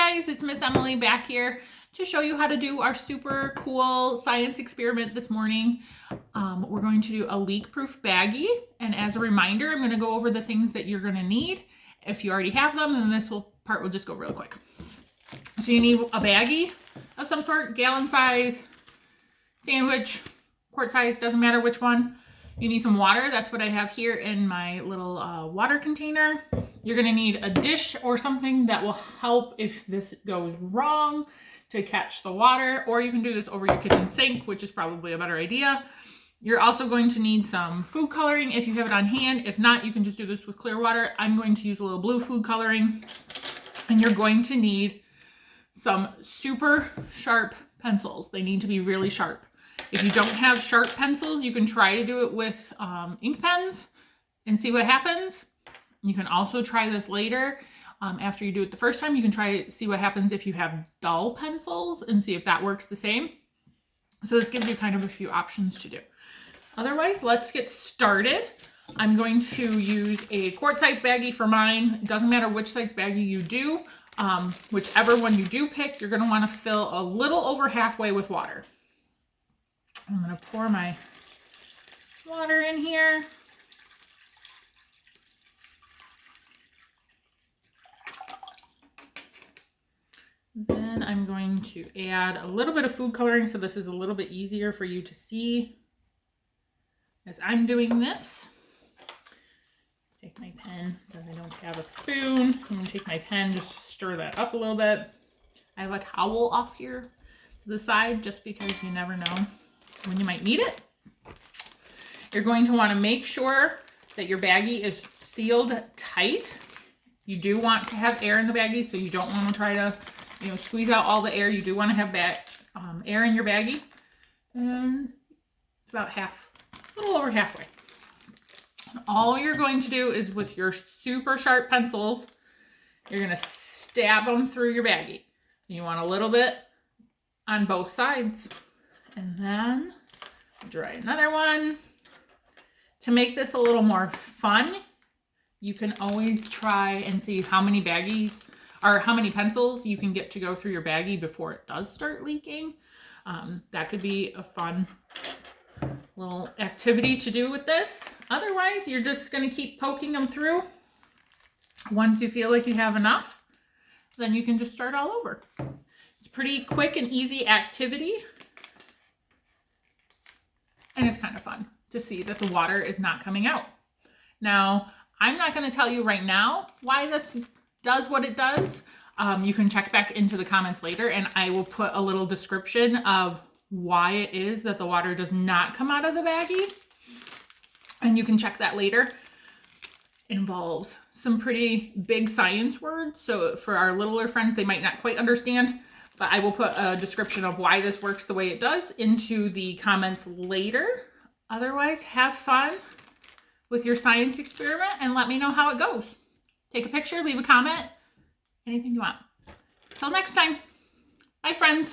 guys, it's Miss Emily back here to show you how to do our super cool science experiment this morning. We're going to do a leak-proof baggie, and as a reminder, I'm going to go over the things that you're going to need. If you already have them, then this part will just go real quick. So you need a baggie of some sort, gallon size, sandwich, quart size, doesn't matter which one. You need some water. That's what I have here in my little water container. You're going to need a dish or something that will help if this goes wrong to catch the water, or you can do this over your kitchen sink, which is probably a better idea. You're also going to need some food coloring if you have it on hand. If not, you can just do this with clear water. I'm going to use a little blue food coloring. And you're going to need some super sharp pencils. They need to be really sharp. If you don't have sharp pencils, you can try to do it with ink pens and see what happens. You can also try this later. After you do it the first time, you can try see what happens if you have dull pencils and see if that works the same. So this gives you kind of a few options to do. Otherwise, let's get started. I'm going to use a quart size baggie for mine. It doesn't matter which size baggie you do. Whichever one you do pick, you're going to want to fill a little over halfway with water. I'm going to pour my water in here. Then I'm going to add a little bit of food coloring so this is a little bit easier for you to see as I'm doing this. Take my pen, because I don't have a spoon. I'm going to take my pen, just stir that up a little bit. I have a towel off here to the side just because you never know when you might need it. You're going to want to make sure that your baggie is sealed tight. You do want to have air in the baggie, so you don't want to try to squeeze out all the air. You do want to have that air in your baggie. And it's about a little over halfway. All you're going to do is with your super sharp pencils, you're going to stab them through your baggie. You want a little bit on both sides. And then try another one. To make this a little more fun, you can always try and see how many baggies or how many pencils you can get to go through your baggie before it does start leaking. That could be a fun little activity to do with this. Otherwise, you're just going to keep poking them through. Once you feel like you have enough, then you can just start all over. It's a pretty quick and easy activity. And it's kind of fun to see that the water is not coming out. Now, I'm not going to tell you right now why this does what it does. You can check back into the comments later, and I will put a little description of why it is that the water does not come out of the baggie. And you can check that later. It involves some pretty big science words. So for our littler friends, they might not quite understand, but I will put a description of why this works the way it does into the comments later. Otherwise, have fun with your science experiment and let me know how it goes. Take a picture, leave a comment, anything you want. Till next time. Bye, friends.